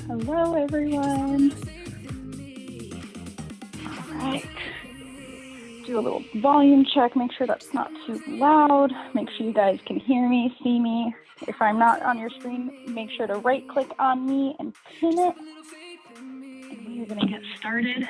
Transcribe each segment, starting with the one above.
Hello, everyone. All right. Do a little volume check. Make sure that's not too loud. Make sure you guys can hear me, see me. If I'm not on your screen, make sure to right-click on me and pin it. And we are going to get started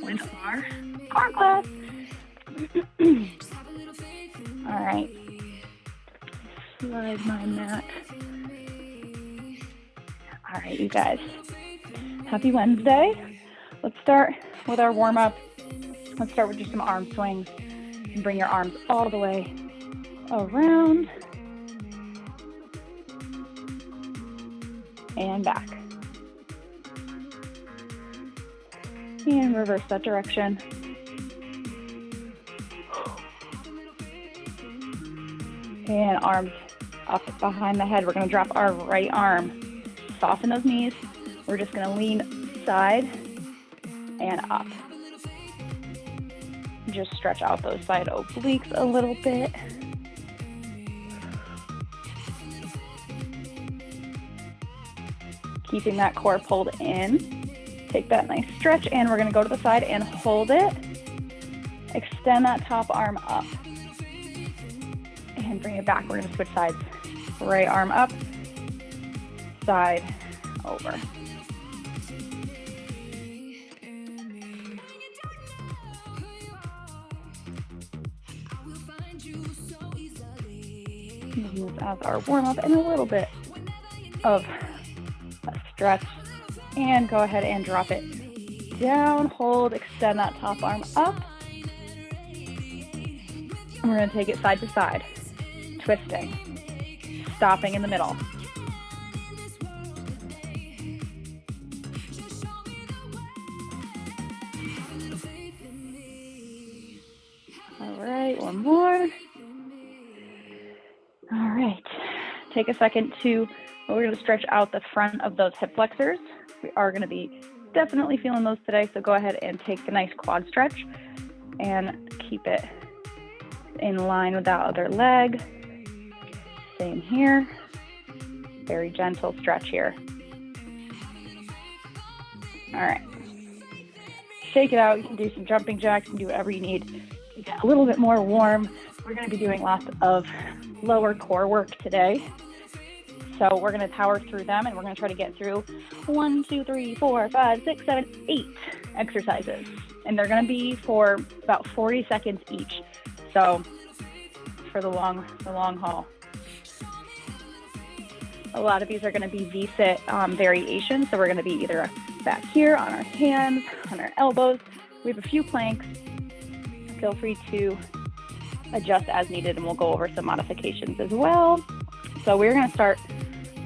with our core class. All right. Slide my mat. All right, you guys. Happy Wednesday. Let's start with our warm-up. Let's start with just some arm swings. And bring your arms all the way around and back. And reverse that direction. And arms up behind the head. We're going to drop our right arm. Soften those knees. We're just going to lean side and up. Just stretch out those side obliques a little bit. Keeping that core pulled in. Take that nice stretch, and we're going to go to the side and hold it. Extend that top arm up. And bring it back. We're going to switch sides. Right arm up. Side over. Use as our warm-up and a little bit of a stretch. And go ahead and drop it down. Hold, extend that top arm up. And we're going to take it side to side. Twisting. Stopping in the middle. One more. All right. Take a second to, we're going to stretch out the front of those hip flexors. We are going to be definitely feeling those today, so go ahead and take a nice quad stretch and keep it in line with that other leg. Same here. Very gentle stretch here. All right. Shake it out. You can do some jumping jacks and do whatever you need. Get a little bit more warm. We're going to be doing lots of lower core work today. So we're going to power through them, and we're going to try to get through 1, 2, 3, 4, 5, 6, 7, 8 exercises. And they're going to be for about 40 seconds each. So for the long haul. A lot of these are going to be V-sit variations. So we're going to be either back here on our hands, on our elbows. We have a few planks. Feel free to adjust as needed, and we'll go over some modifications as well. So we're going to start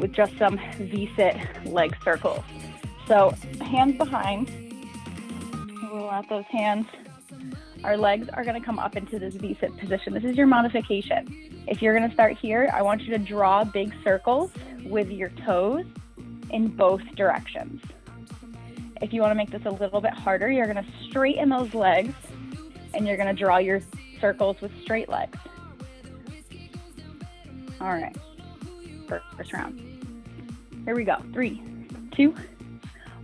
with just some V-sit leg circles. So hands behind, roll out those hands. Our legs are going to come up into this V-sit position. This is your modification. If you're going to start here, I want you to draw big circles with your toes in both directions. If you want to make this a little bit harder, you're going to straighten those legs, and you're going to draw your circles with straight legs. All right, first round. Here we go. 3, 2,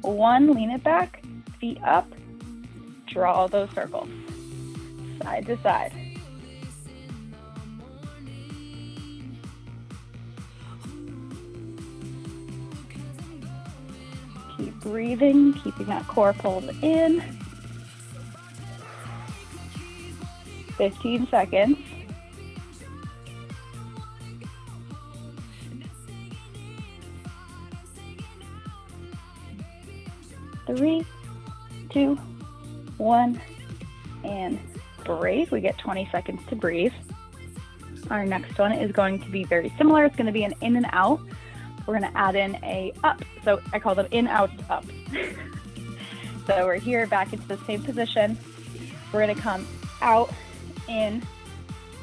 1. Lean it back, feet up, draw those circles, side to side. Keep breathing, keeping that core pulled in. 15 seconds. 3, 2, 1, and breathe. We get 20 seconds to breathe. Our next one is going to be very similar. It's going to be an in and out. We're going to add in a up. So I call them in, out, up. So we're here back into the same position. We're gonna come out, in,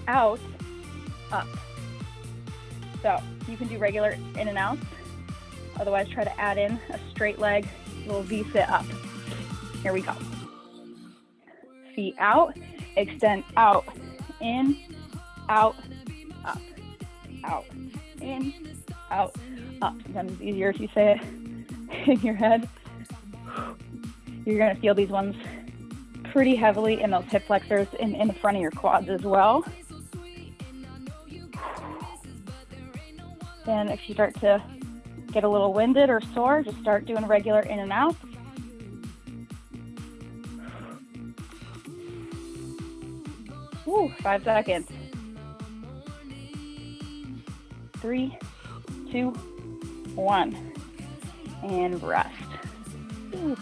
out, up. So you can do regular in and outs. Otherwise, try to add in a straight leg, little V-sit up. Here we go. Feet out, extend out, in, out, up, out, in, out, up. Sometimes it's easier if you say it in your head. You're gonna feel these ones pretty heavily in those hip flexors in the front of your quads as well. And if you start to get a little winded or sore, just start doing regular in and out. Ooh, 5 seconds. 3, 2, 1. And rest. Ooh.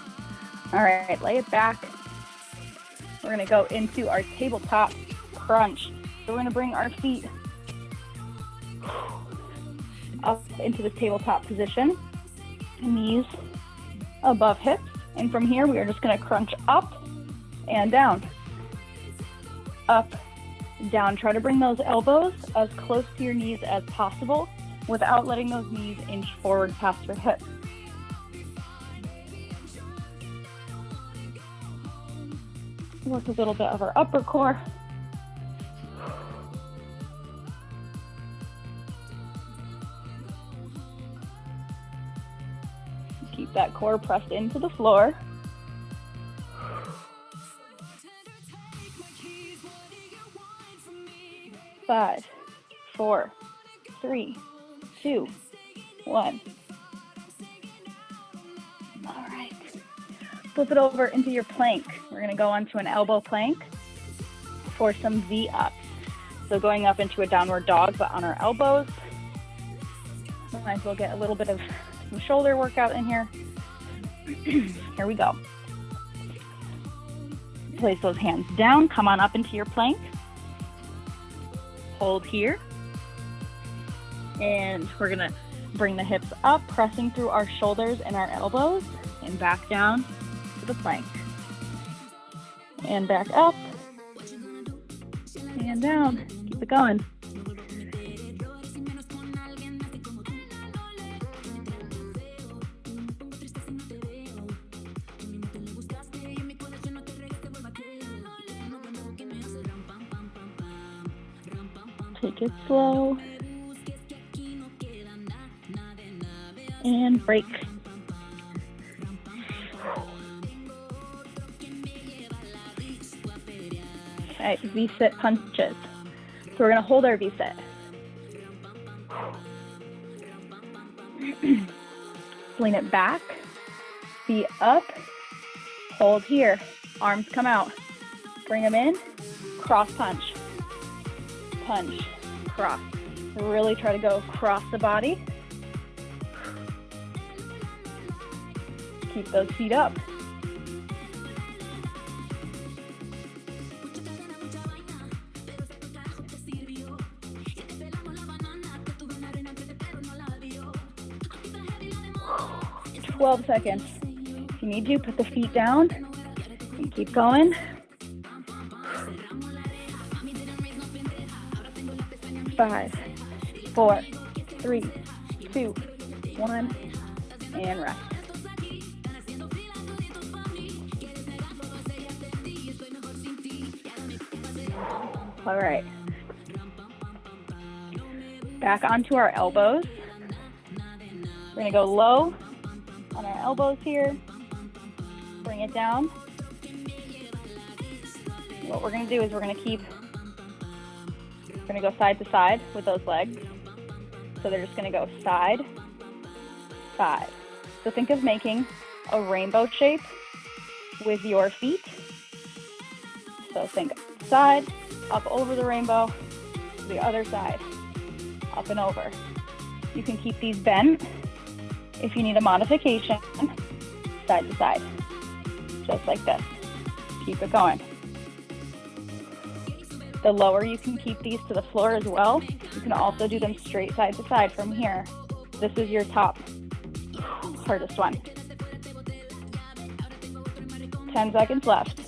All right, lay it back. We're gonna go into our tabletop crunch. So we're gonna bring our feet up into the tabletop position, knees above hips. And from here, we are just gonna crunch up and down. Up, down. Try to bring those elbows as close to your knees as possible without letting those knees inch forward past your hips. Work a little bit of our upper core. Keep that core pressed into the floor. Five, 4, 3, 2, 1. All right. Flip it over into your plank. We're going to go onto an elbow plank for some V-ups. So going up into a downward dog, but on our elbows. Might as well get a little bit of some shoulder workout in here. Here we go. Place those hands down. Come on up into your plank. Hold here. And we're going to bring the hips up, pressing through our shoulders and our elbows, and back down to the plank. And back up. And down. Keep it going. Take it slow. And break. Okay, V-sit punches. So we're going to hold our V-sit. Lean it back, feet up, hold here. Arms come out. Bring them in, cross punch. Punch, cross. Really try to go across the body. Keep those feet up. For 12 seconds. If you need to, put the feet down and keep going. 5, 4, 3, 2, 1, and rest. All right. Back onto our elbows. We're going to go low on our elbows here. Bring it down. What we're going to do is we're going to go side to side with those legs. So they're just going to go side, side. So think of making a rainbow shape with your feet. So think side, up over the rainbow, to the other side, up and over. You can keep these bent if you need a modification, side to side, just like this. Keep it going. The lower you can keep these to the floor as well, you can also do them straight side to side from here. This is your top, hardest one. 10 seconds left.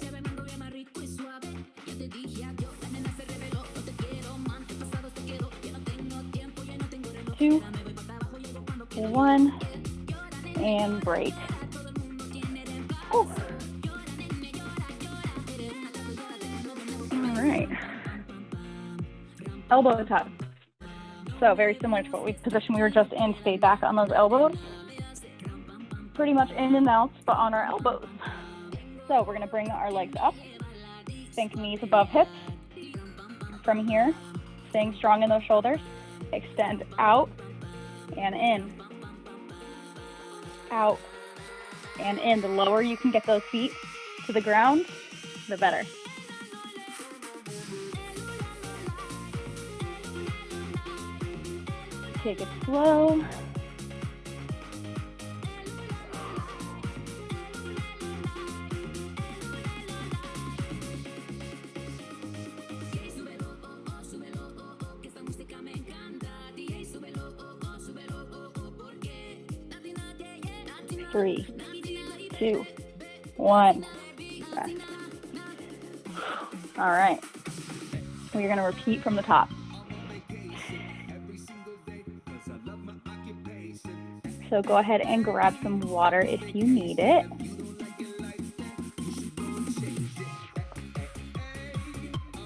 2, 1, and break. Oh. All right. Elbow touch. So very similar to what position we were just in. Stay back on those elbows. Pretty much in and out, but on our elbows. So we're gonna bring our legs up. Think knees above hips. From here, staying strong in those shoulders. Extend out and in. Out and in. The lower you can get those feet to the ground, the better. Take it slow. Three, 2, 1, rest. All right, we're gonna repeat from the top. So go ahead and grab some water if you need it.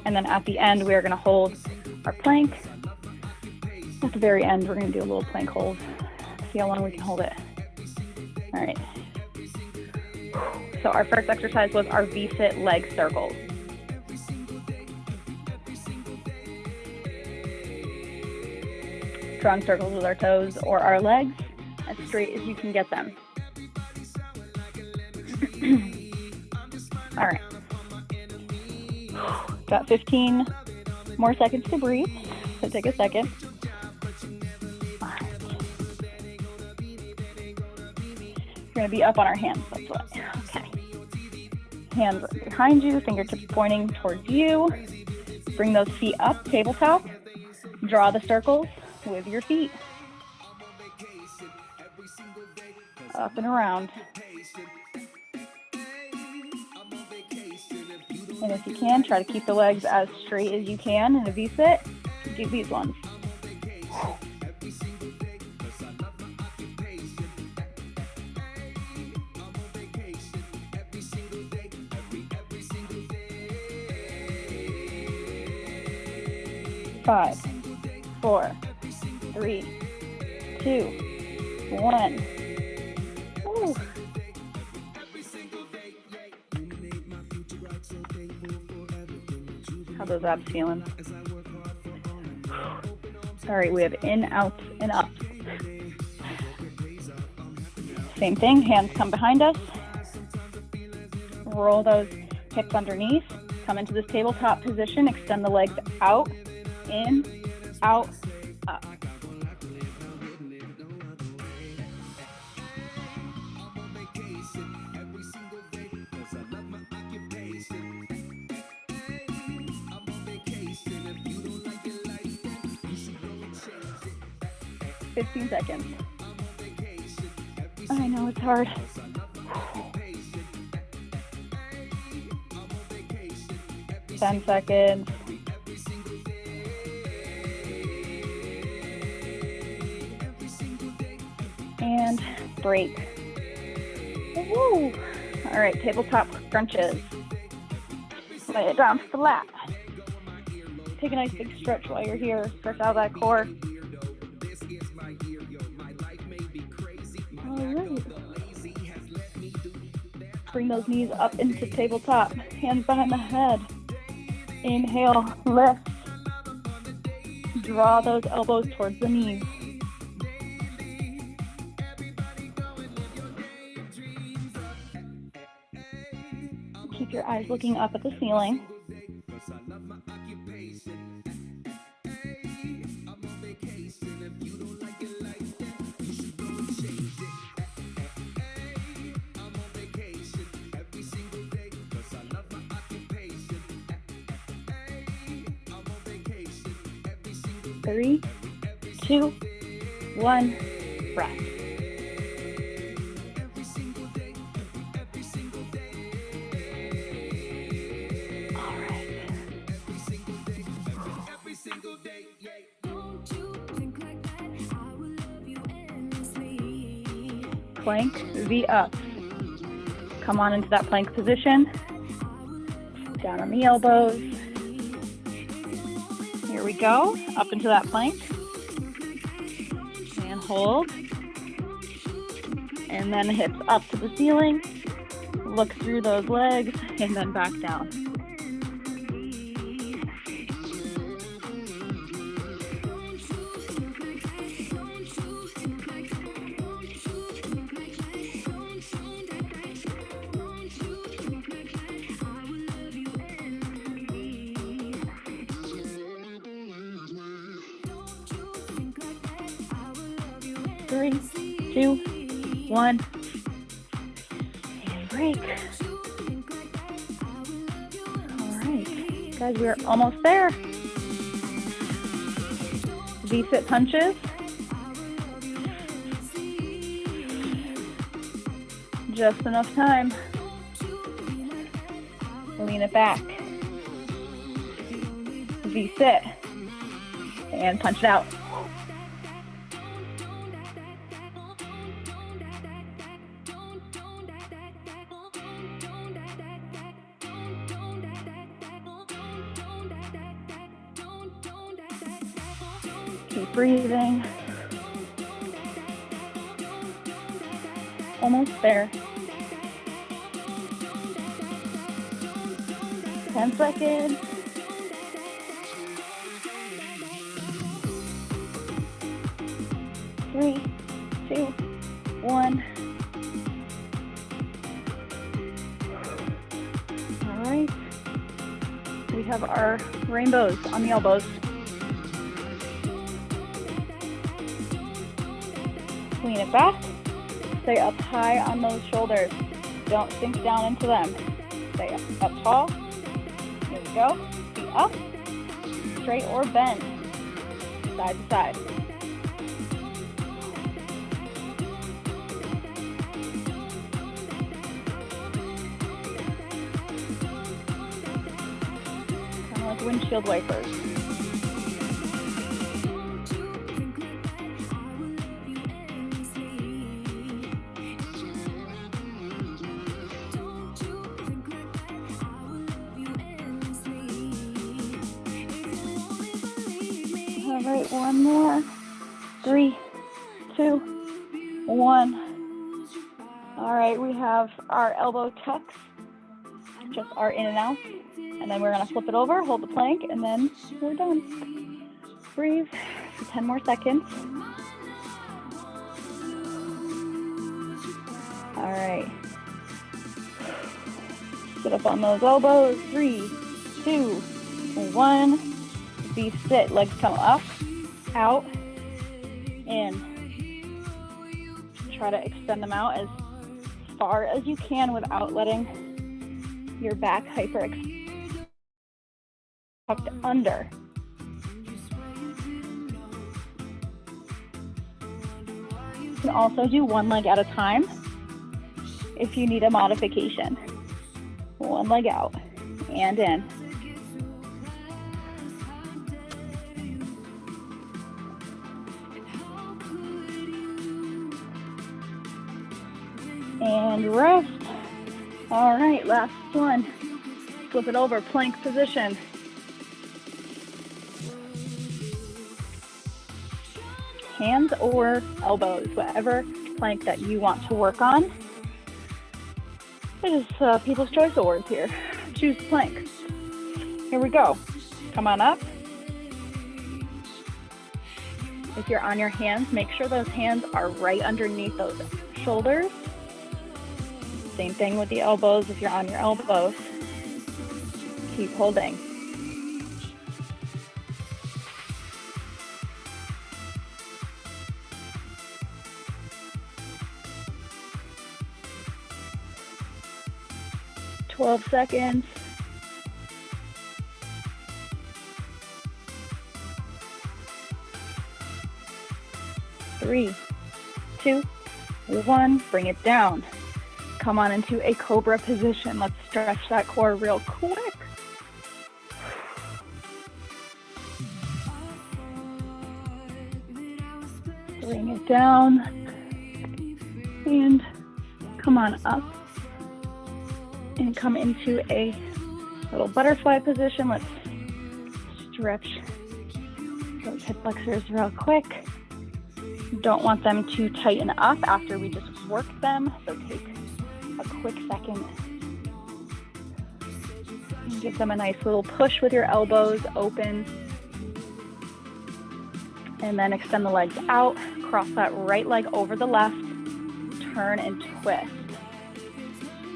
And then at the end, we are gonna hold our plank. At the very end, we're gonna do a little plank hold. See how long we can hold it. All right. So our first exercise was our V-sit leg circles. Strong circles with our toes or our legs, as straight as you can get them. All right. Got 15 more seconds to breathe, so take a second. We're gonna be up on our hands, that's what. Okay. Hands behind you, fingertips pointing towards you. Bring those feet up, tabletop. Draw the circles with your feet. Up and around. And if you can, try to keep the legs as straight as you can in a V-sit. Do these ones. 5, 4, 3, 2, 1. Ooh. How those abs feeling? All right, we have in, out, and up. Same thing, hands come behind us. Roll those hips underneath. Come into this tabletop position, extend the legs out, in, out, up. $15 seconds. I know it's hard. $10 seconds. And break. Woo. All right, tabletop crunches. Lay it down flat. Take a nice big stretch while you're here. Stretch out that core. All right. Bring those knees up into tabletop. Hands behind the head. Inhale, lift. Draw those elbows towards the knees. Keep your eyes looking up at the ceiling. Three, 2, 1, breath. All right. plank V up. Come on into that plank position. Down on the elbows. Here we go, up into that plank. And hold. And then hips up to the ceiling. Look through those legs and then back down. Three, two, one, and break. All right, guys, we're almost there. V-sit punches. Just enough time. Lean it back. V-sit. And punch it out. Keep breathing. Almost there. 10 seconds. Three, two, one. All right. We have our rainbows on the elbows. Lean it back. Stay up high on those shoulders. Don't sink down into them. Stay up tall. Here we go. Feet up. Straight or bend. Side to side. Kind of like windshield wipers. All right, one more. 3, 2, 1. All right, we have our elbow tucks, just our in and out. And then we're gonna flip it over, hold the plank, and then we're done. Breathe for 10 more seconds. All right. Sit up on those elbows. 3, 2, 1. V-sit, legs come up, out, in. Try to extend them out as far as you can without letting your back tucked under. You can also do one leg at a time if you need a modification. One leg out and in. And rest. All right, last one. Flip it over, plank position. Hands or elbows, whatever plank that you want to work on. It is People's Choice Awards here. Choose plank. Here we go. Come on up. If you're on your hands, make sure those hands are right underneath those shoulders. Same thing with the elbows. If you're on your elbows, keep holding. Twelve seconds. 3, 2, 1. Bring it down. Come on into a cobra position. Let's stretch that core real quick. Bring it down. And come on up and come into a little butterfly position. Let's stretch those hip flexors real quick. Don't want them to tighten up after we just work them, so take a quick second and give them a nice little push with your elbows open. And then extend the legs out, cross that right leg over the left, turn and twist.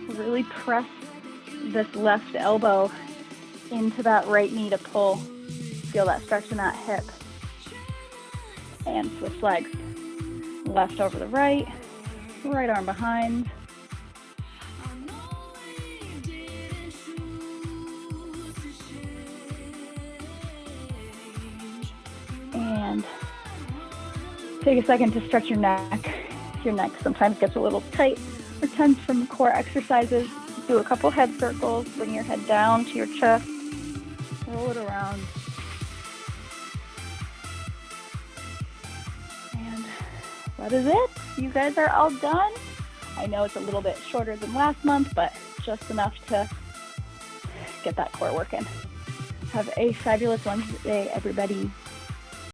Really press this left elbow into that right knee to pull. Feel that stretch in that hip. And switch legs. Left over the right, right arm behind. And take a second to stretch your neck. Your neck sometimes gets a little tight or tense from core exercises. Do a couple head circles, bring your head down to your chest, roll it around. And that is it. You guys are all done. I know it's a little bit shorter than last month, but just enough to get that core working. Have a fabulous Wednesday, everybody.